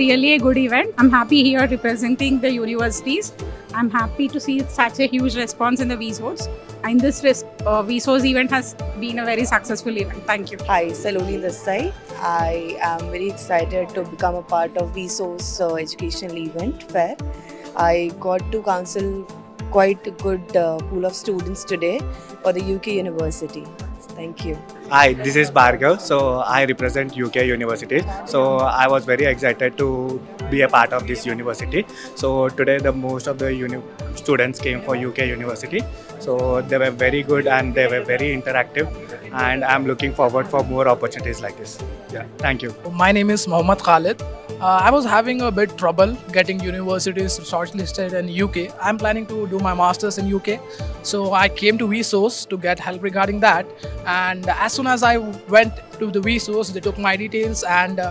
really a good event. I'm happy here representing the universities. I'm happy to see such a huge response in the VSOs. And this VSOs event has been a very successful event. Thank you. Hi, Saloni this side. I am very excited to become a part of VSO's educational event fair. I got to counsel quite a good pool of students today for the UK University. Thank you. Hi, this is Bhargav. So I represent UK University. So I was very excited to be a part of this university. So today the most of the students came for UK University. So they were very good and they were very interactive. And I'm looking forward for more opportunities like this. Yeah, thank you. My name is Mohammad Khalid. I was having a bit trouble getting universities shortlisted in UK. I'm planning to do my masters in UK, so I came to Vsauce to get help regarding that. And as soon as I went to the Vsauce, they took my details and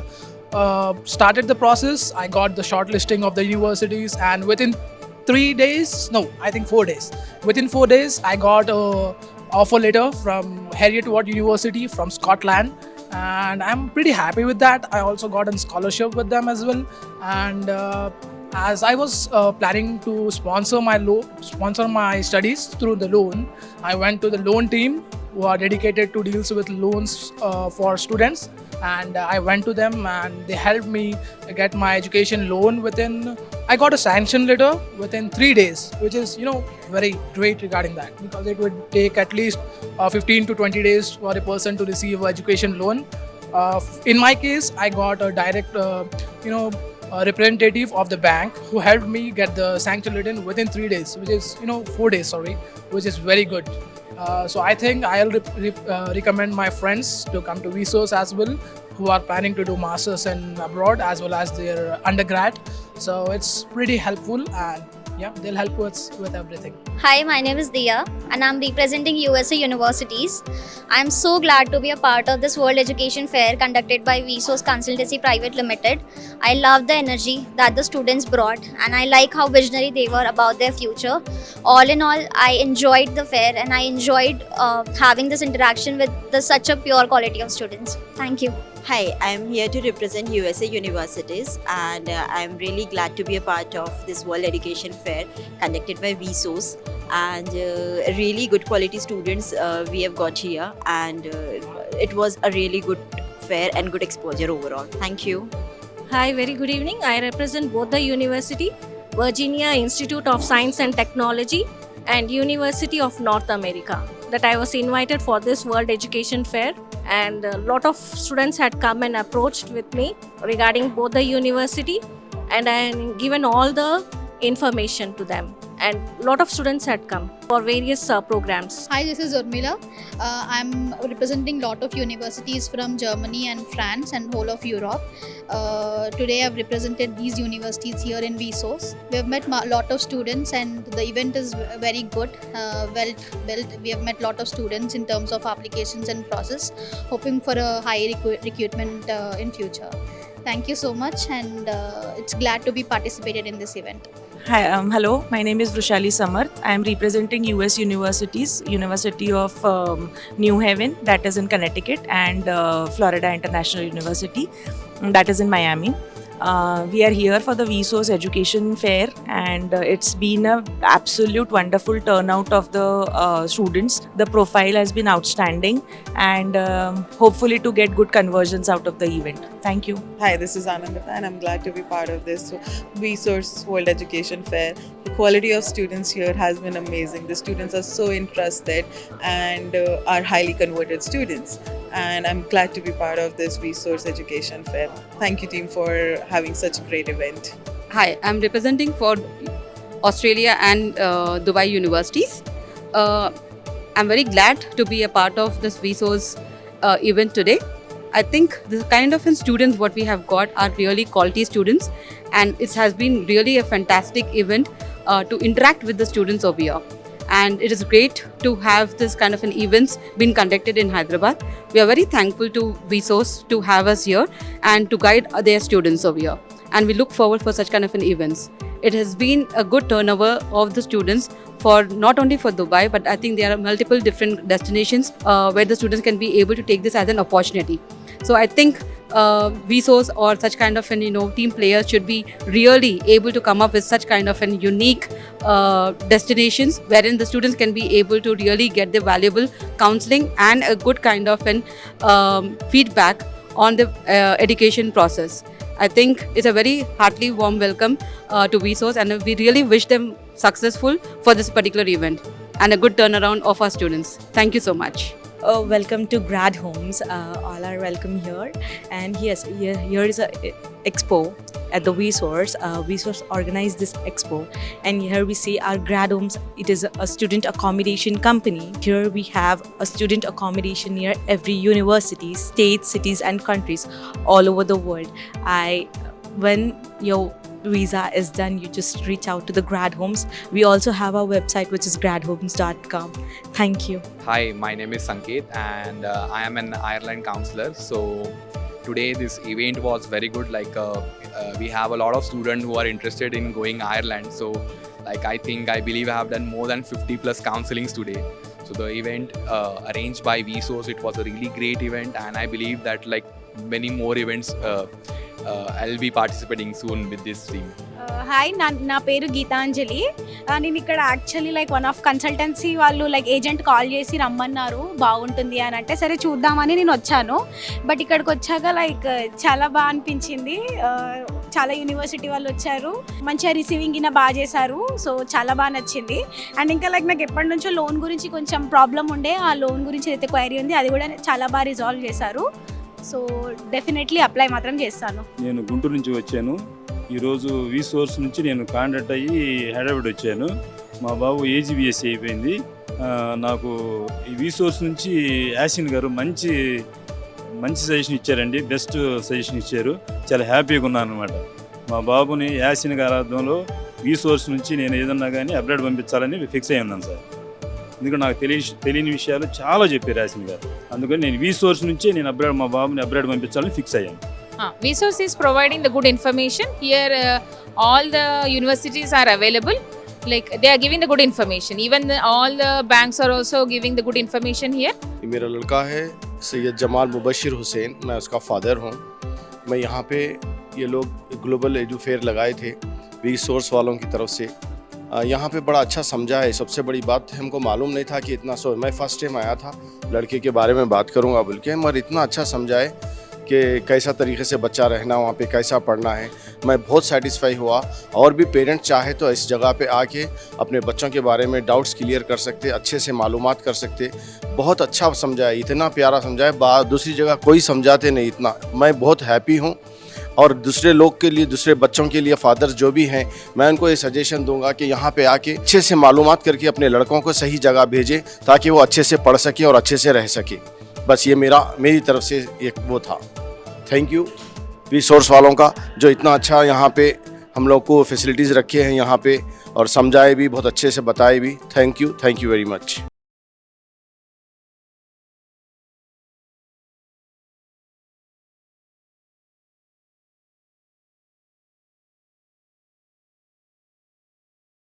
started the process. I got the shortlisting of the universities, and within 3 days, no, I think 4 days. Within 4 days, I got a offer letter from Heriot Watt University from Scotland, and I'm pretty happy with that. I also got a scholarship with them as well, and as I was planning to sponsor my studies through the loan, I went to the loan team who are dedicated to deals with loans for students, and I went to them and they helped me get my education loan I got a sanction letter within 3 days, which is very great regarding that, because it would take at least 15 to 20 days for a person to receive education loan. In my case, I got a direct a representative of the bank who helped me get the sanction letter within 3 days, which is 4 days, sorry, which is very good. So I think I'll recommend my friends to come to Vsauce as well, who are planning to do masters in abroad as well as their undergrad. So it's pretty helpful, and yeah, they'll help us with everything. Hi, my name is Diya and I'm representing USA Universities. I'm so glad to be a part of this World Education Fair conducted by Vsauce Consultancy Private Limited. I love the energy that the students brought, and I like how visionary they were about their future. All in all, I enjoyed the fair and I enjoyed having this interaction with such a pure quality of students. Thank you. Hi, I am here to represent USA Universities, and I am really glad to be a part of this World Education Fair conducted by Vsauce, and really good quality students we have got here, and it was a really good fair and good exposure overall. Thank you. Hi, very good evening. I represent both the university, Virginia Institute of Science and Technology and University of North America, that I was invited for this World Education Fair, and a lot of students had come and approached with me regarding both the university, and I had given all the information to them, and a lot of students had come for various programs. Hi, this is Urmila. I'm representing a lot of universities from Germany and France and whole of Europe. Today I've represented these universities here in Vsauce. We have met a lot of students and the event is very good, well built. We have met a lot of students in terms of applications and process, hoping for a high recruitment in future. Thank you so much, and it's glad to be participated in this event. Hi, hello. My name is Vrushali Samarth. I am representing US Universities, University of New Haven, that is in Connecticut, and Florida International University, that is in Miami. We are here for the Vsauce Education Fair, and it's been an absolute wonderful turnout of the students. The profile has been outstanding, and hopefully to get good conversions out of the event. Thank you. Hi, this is Anandita, and I'm glad to be part of this Vsauce World Education Fair. The quality of students here has been amazing. The students are so interested and are highly converted students. And I'm glad to be part of this Vsauce Education Fair. Thank you, team, for having such a great event. Hi, I'm representing for Australia and Dubai universities. I'm very glad to be a part of this Vsauce event today. I think the kind of students what we have got are really quality students, and it has been really a fantastic event to interact with the students over here. And it is great to have this kind of an events being conducted in Hyderabad. We are very thankful to Vsauce to have us here and to guide their students over here. And we look forward for such kind of an events. It has been a good turnover of the students for not only for Dubai, but I think there are multiple different destinations where the students can be able to take this as an opportunity. So I think Vsauce or such kind of team players should be really able to come up with such kind of unique destinations wherein the students can be able to really get the valuable counseling and a good kind of feedback on the education process. I think it's a very heartily warm welcome to Vsauce, and we really wish them successful for this particular event and a good turnaround of our students. Thank you so much. Welcome to Grad Homes. All are welcome here. And yes, here is a expo at the Vsauce. Vsauce organized this expo, and here we see our Grad Homes. It is a student accommodation company. Here we have a student accommodation near every university, states, cities, and countries all over the world. When your visa is done, you just reach out to the Grad Homes. We also have our website, which is gradhomes.com. Thank you. Hi, my name is Sanket, and I am an Ireland counselor. So today this event was very good. We have a lot of students who are interested in going Ireland. So I believe I have done more than 50 plus counselings today. So the event arranged by Vsauce, it was a really great event, and I believe that many more events I'll be participating soon with this team. Hi నా పేరు గీతాంజలి. నేను ఇక్కడ actually one of consultancy వాళ్ళు agent call చేసి రమ్మన్నారు బాగుంటుంది అని అంటే సరే చూద్దామని నేను వచ్చాను. బట్ ఇక్కడికి వచ్చాక చాలా బాగా అనిపించింది. చాలా యూనివర్సిటీ వాళ్ళు వచ్చారు, మంచిగా రిసీవింగ్ గిన బాగా చేశారు. సో చాలా బాగా నచ్చింది. అండ్ ఇంకా నాకు ఎప్పటి నుంచో లోన్ గురించి కొంచెం ప్రాబ్లం ఉండే, ఆ లోన్ గురించి అయితే క్వైరీ ఉంది, అది కూడా చాలా బాగా రిజాల్వ్ చేశారు. సో డెఫినెట్లీ అప్లై మాత్రం చేస్తాను. నేను గుంటూరు నుంచి వచ్చాను. ఈరోజు Vsauce నుంచి నేను కాంటాక్ట్ అయ్యి హైదరాబాద్ వచ్చాను. మా బాబు AGBSC అయిపోయింది. నాకు ఈ Vsauce నుంచి యాసిన్ గారు మంచి సజెషన్ ఇచ్చారండి, బెస్ట్ సజెషన్ ఇచ్చారు. చాలా హ్యాపీగా ఉన్నాను అనమాట. మా బాబుని యాసిన్ గారి ఆధ్వర్యంలో Vsauce నుంచి నేను ఏదన్నా కానీ అప్డేట్ పంపించాలని ఫిక్స్ అయ్యి ఉన్నాను సార్. ఎందుకంటే నాకు తెలియని విషయాలు చాలా చెప్పారు యాసిన్ గారు. అందుకని నేను Vsauce నుంచి నేను మా బాబుని అప్డేట్ పంపించాలని ఫిక్స్ అయ్యాను. Vsauce is providing the good information. Here all the universities are available. They are giving the good information. Even all the banks are also giving the good information here. मेरा लड़का है सैयद जमाल मुबशिर हुसैन, मैं उसका father हूँ. मैं यहाँ पे ये लोग ग्लोबल एडू फेयर लगाए थे Vsauce वालों की तरफ से. यहाँ पे बड़ा अच्छा समझा है. सबसे बड़ी बात हमको मालूम नहीं था कि इतना मैं फर्स्ट टाइम आया था, लड़के के बारे में बात करूँगा बोल के, मगर इतना अच्छा समझा है कि कैसा तरीके से बच्चा रहना, वहाँ पे कैसा पढ़ना है. मैं बहुत सेटिस्फाई हुआ. और भी पेरेंट्स चाहे तो इस जगह पे आके अपने बच्चों के बारे में डाउट्स क्लियर कर सकते, अच्छे से मालूमात कर सकते. बहुत अच्छा समझाया, इतना प्यारा समझाया, दूसरी जगह कोई समझाते नहीं इतना. मैं बहुत हैप्पी हूँ. और दूसरे लोग के लिए, दूसरे बच्चों के लिए, फादर जो भी हैं, मैं उनको ये सजेशन दूंगा कि यहाँ पे आके अच्छे से मालूमात करके अपने लड़कों को सही जगह भेजें ताकि वो अच्छे से पढ़ सके और अच्छे से रह सके. बस ये मेरी तरफ से एक वो था. थैंक यू Vsauce वालों का, जो इतना अच्छा यहाँ पे हम लोग को फैसिलिटीज़ रखे हैं यहाँ पे, और समझाए भी, बहुत अच्छे से बताए भी. Thank you very much.